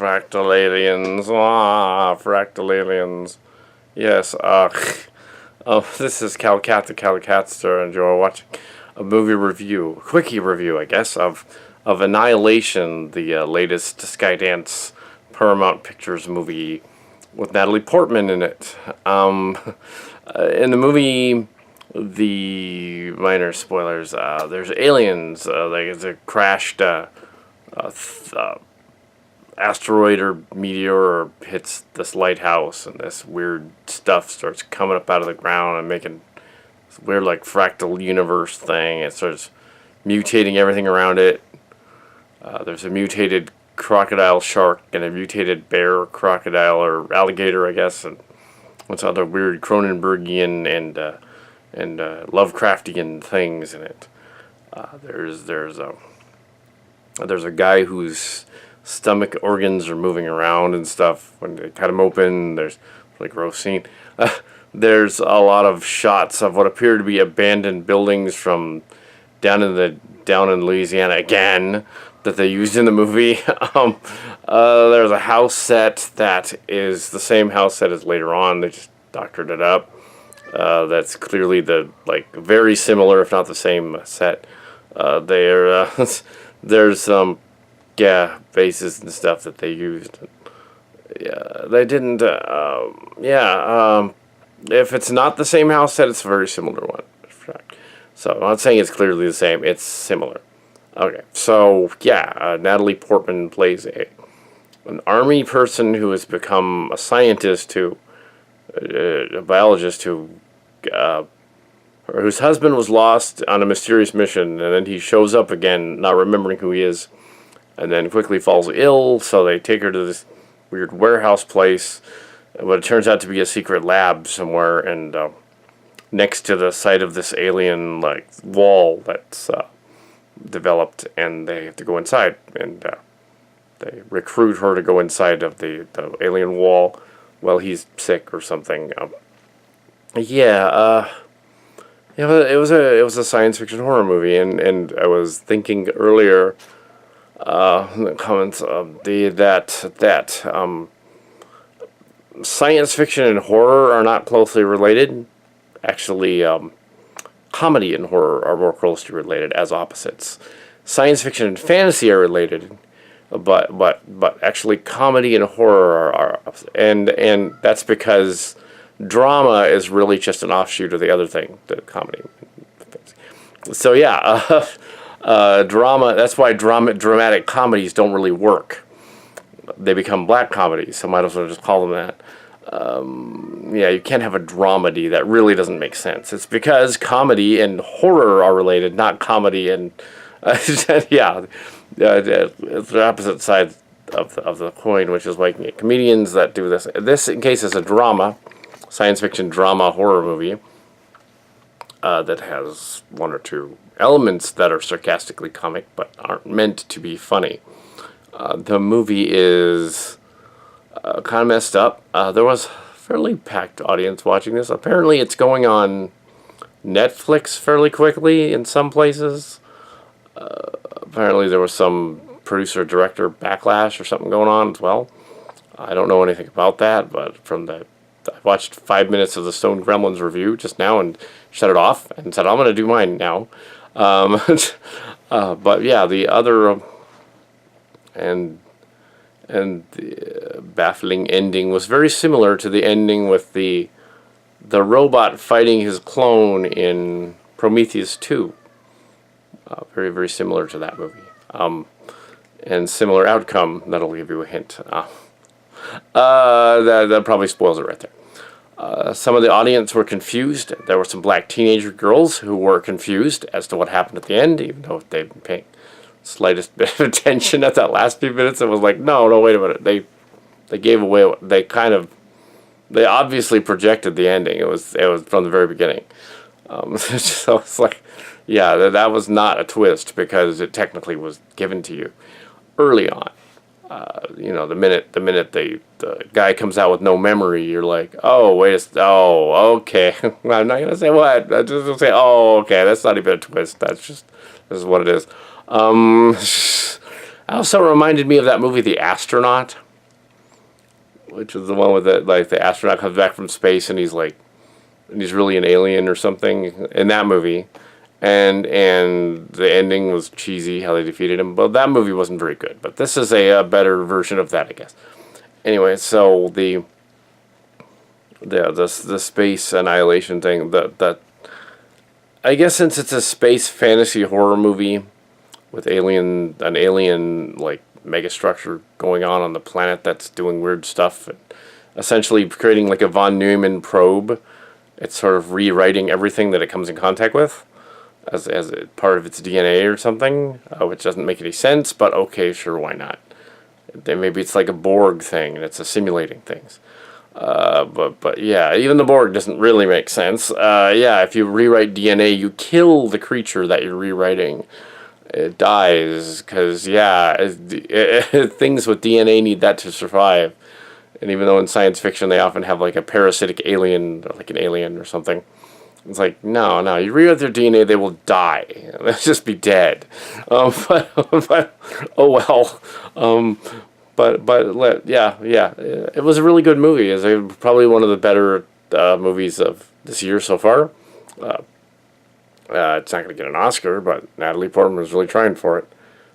fractal aliens. Fractal aliens. Yes, this is Calcat the Calicatster, and you're watching a movie review, quickie review, I guess, of Annihilation, the latest Skydance Paramount Pictures movie with Natalie Portman in it. In the movie, the minor spoilers, there's aliens, there's a crashed asteroid or meteor hits this lighthouse, and this weird stuff starts coming up out of the ground and making this weird, like, fractal universe thing. It starts mutating everything around it. There's a mutated crocodile shark and a mutated bear crocodile or alligator, I guess, and what's other weird Cronenbergian and Lovecraftian things in it. There's a guy whose stomach organs are moving around and stuff when they cut him open. There's a really gross scene. There's a lot of shots of what appear to be abandoned buildings from down in Louisiana again that they used in the movie. There's a house set that is the same house set as later on. They just doctored it up. That's clearly very similar, if not the same set. There's some bases and stuff that they used. Yeah, they didn't. If it's not the same house set, it's a very similar one. So I'm not saying it's clearly the same. It's similar. Okay, so yeah, Natalie Portman plays an army person who has become a scientist, a biologist whose husband was lost on a mysterious mission, and then he shows up again, not remembering who he is, and then quickly falls ill. So they take her to this weird warehouse place, but it turns out to be a secret lab somewhere, and next to the site of this alien wall that's developed, and they have to go inside, and they recruit her to go inside of the alien wall while he's sick or something. It was a science fiction horror movie, and I was thinking earlier in the comments that science fiction and horror are not closely related. Actually, comedy and horror are more closely related as opposites. Science fiction and fantasy are related, but actually comedy and horror are and that's because drama is really just an offshoot of the other thing, the comedy. So yeah, drama. That's why dramatic comedies don't really work. They become black comedies. So might as well just call them that. You can't have a dramedy. That really doesn't make sense. It's because comedy and horror are related, not comedy and it's the opposite side of the coin, which is like comedians that do this. This, in case, is a drama, science fiction drama horror movie that has one or two elements that are sarcastically comic but aren't meant to be funny. The movie is kind of messed up. There was a fairly packed audience watching this. Apparently it's going on Netflix fairly quickly in some places. Apparently there was some producer-director backlash or something going on as well. I don't know anything about that, but I watched 5 minutes of the Stone Gremlins review just now and shut it off and said, I'm going to do mine now. But yeah, the other... And the baffling ending was very similar to the ending with the robot fighting his clone in Prometheus 2. Very, very similar to that movie. And similar outcome. That'll give you a hint. That probably spoils it right there. Some of the audience were confused. There were some black teenager girls who were confused as to what happened at the end, even though they've been paying slightest bit of attention at that last few minutes. It was like, no, wait a minute. They gave away. They obviously projected the ending. It was from the very beginning. So it's like, yeah, that was not a twist because it technically was given to you early on. The minute the guy comes out with no memory, you're like, okay. I'm not gonna say what. I'm just gonna say, okay. That's not even a twist. This is what it is. Also reminded me of that movie, The Astronaut. which is the one with the astronaut comes back from space and he's really an alien or something in that movie, and the ending was cheesy how they defeated him. But that movie wasn't very good. But this is a better version of that, I guess. Anyway, so the space annihilation thing, that I guess since it's a space fantasy horror movie with an alien like megastructure going on the planet that's doing weird stuff, and essentially creating like a von Neumann probe. It's sort of rewriting everything that it comes in contact with as a part of its DNA or something, which doesn't make any sense, but okay, sure, why not? Then maybe it's like a Borg thing, and it's assimilating things. But yeah, even the Borg doesn't really make sense. Yeah, if you rewrite DNA, you kill the creature that you're rewriting. It dies, because, yeah, things with DNA need that to survive. And even though in science fiction they often have like a parasitic alien, like an alien or something, it's like, no, you rewrite their DNA, they will die. They'll just be dead. But oh well. Yeah, it was a really good movie. It's probably one of the better movies of this year so far. It's not going to get an Oscar, but Natalie Portman was really trying for it.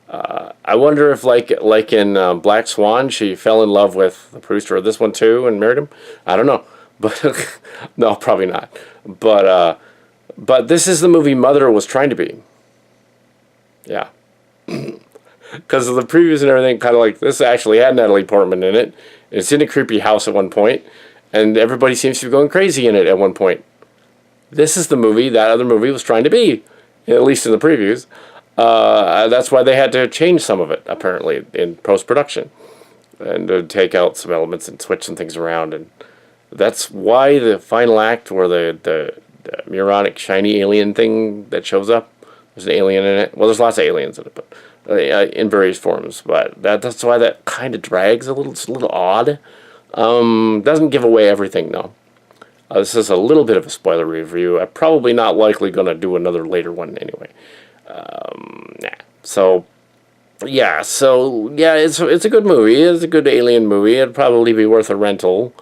I wonder if, like in Black Swan, she fell in love with the producer of this one too and married him. I don't know, but no, probably not. But this is the movie Mother was trying to be. Yeah, because of the previews and everything, kind of like this actually had Natalie Portman in it. It's in a creepy house at one point, and everybody seems to be going crazy in it at one point. This is the movie that other movie was trying to be, at least in the previews. That's why they had to change some of it, apparently, in post-production. And to take out some elements and switch some things around. And that's why the final act, where the moronic shiny alien thing that shows up, there's an alien in it. Well, there's lots of aliens in it, but in various forms. But that's why that kind of drags a little. It's a little odd. Doesn't give away everything, though. This is a little bit of a spoiler review. I'm probably not likely going to do another later one anyway. So yeah, it's a good movie. It's a good alien movie. It'd probably be worth a rental,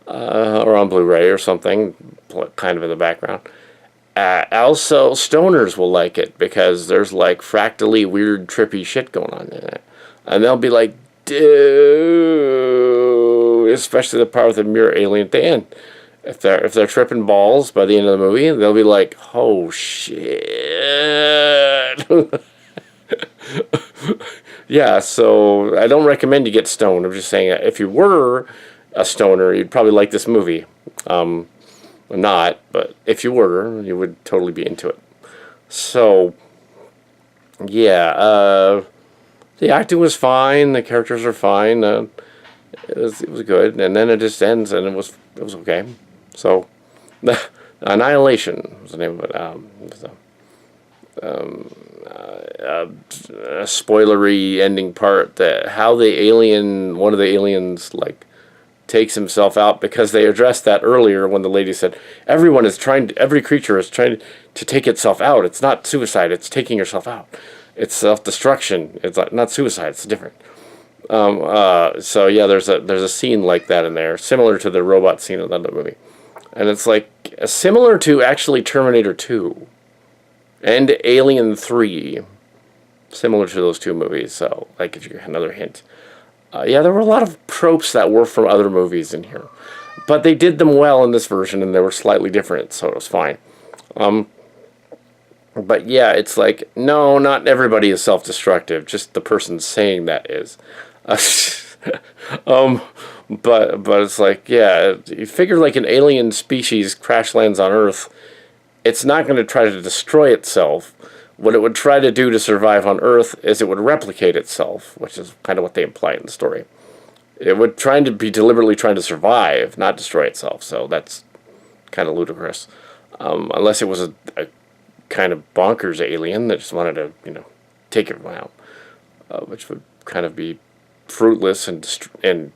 or on Blu-ray or something, kind of in the background. Also, stoners will like it, because there's like fractally weird, trippy shit going on in it. And they'll be like, dude, especially the part with the mirror alien at the end. If they're tripping balls by the end of the movie, they'll be like, oh shit. Yeah, so I don't recommend you get stoned. I'm just saying, if you were a stoner, you'd probably like this movie. I'm not, but if you were, you would totally be into it. So, yeah, the acting was fine, the characters are fine, it was good, and then it just ends, and it was okay. So, Annihilation was the name of it. It was a spoilery ending part, that how one of the aliens, like, takes himself out, because they addressed that earlier when the lady said every creature is trying to take itself out. It's not suicide, it's taking yourself out. It's self-destruction. It's not suicide, it's different. So yeah, there's a scene like that in there, similar to the robot scene in another movie. And it's like similar to actually Terminator 2 and Alien 3, similar to those two movies. So that gives you another hint. Yeah, there were a lot of tropes that were from other movies in here, but they did them well in this version, and they were slightly different, so it was fine. But yeah, it's like, no, not everybody is self-destructive, just the person saying that is. But it's like, yeah, you figure like an alien species crash lands on Earth, it's not going to try to destroy itself. What it would try to do to survive on Earth is it would replicate itself, which is kind of what they imply in the story. It would be deliberately trying to survive, not destroy itself, so that's kind of ludicrous. Unless it was a kind of bonkers alien that just wanted to, take everyone out, which would kind of be fruitless and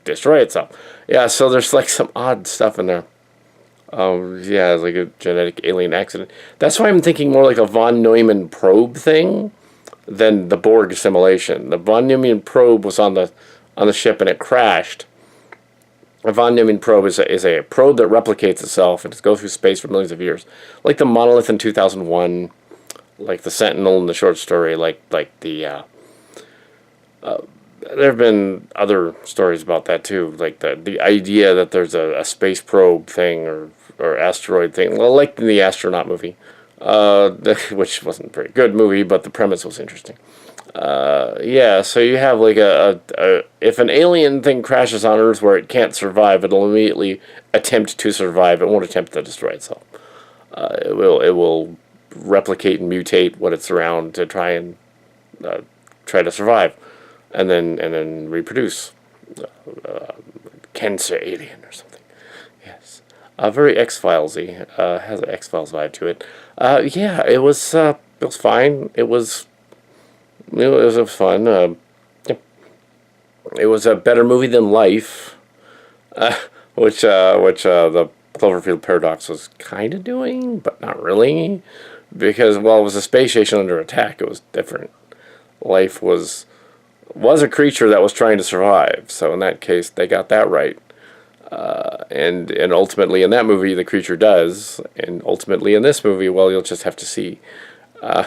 destroy itself. Yeah, so there's like some odd stuff in there. Yeah, it's like a genetic alien accident. That's why I'm thinking more like a von Neumann probe thing than the Borg assimilation. The von Neumann probe was on the ship and it crashed, A von Neumann probe is a probe that replicates itself and goes through space for millions of years, like the monolith in 2001, like the Sentinel in the short story, like the. There have been other stories about that too, like the idea that there's a space probe thing or asteroid thing, well, like in the astronaut movie, which wasn't a very good movie, but the premise was interesting. Yeah, so you have like if an alien thing crashes on Earth where it can't survive, it'll immediately attempt to survive. It won't attempt to destroy itself. It will replicate and mutate what it's around to try to survive, and then reproduce. Cancer alien or something. Yes, very X-Filesy. Has an X-Files vibe to it. Yeah, it was fine. It was fun. Yeah. It was a better movie than Life, which the Cloverfield Paradox was kind of doing, but not really, because while it was a space station under attack, it was different. Life was a creature that was trying to survive, so in that case, they got that right. And ultimately in that movie, the creature does, and ultimately in this movie, well, you'll just have to see. Uh,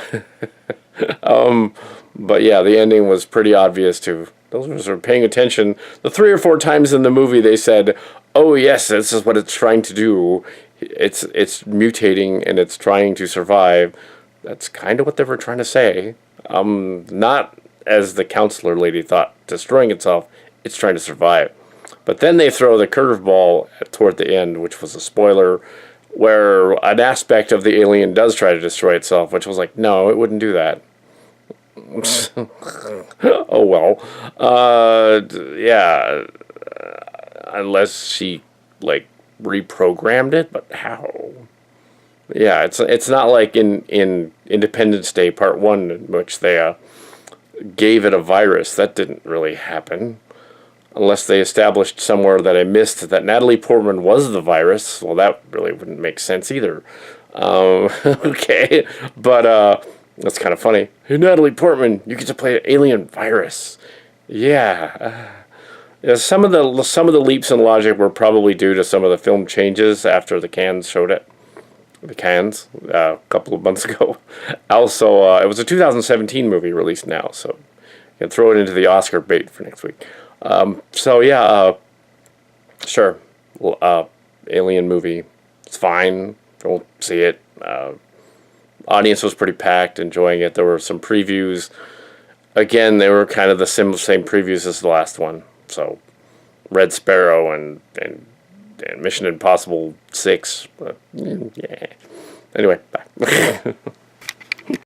but yeah, the ending was pretty obvious to those who are paying attention. The 3 or 4 times in the movie they said, "Oh yes, this is what it's trying to do. It's mutating and it's trying to survive." That's kind of what they were trying to say. Not as the counselor lady thought, destroying itself. It's trying to survive. But then they throw the curveball toward the end, which was a spoiler, where an aspect of the alien does try to destroy itself, which was like, no, it wouldn't do that. Oh well. Yeah. Unless she like reprogrammed it, but how? Yeah, it's not like in Independence Day Part 1, in which they gave it a virus. That didn't really happen. Unless they established somewhere that I missed that Natalie Portman was the virus. Well, that really wouldn't make sense either. Okay, but that's kind of funny. Hey, Natalie Portman, you get to play an alien virus. Yeah. Yeah, some of the leaps in logic were probably due to some of the film changes after the cans showed it. The cans a couple of months ago. Also, it was a 2017 movie released now, so you can throw it into the Oscar bait for next week. So yeah, sure. Well, Alien movie. It's fine. Don't see it. Audience was pretty packed, enjoying it. There were some previews. Again, they were kind of the same previews as the last one. So, Red Sparrow and Mission Impossible 6. Yeah. Anyway, bye.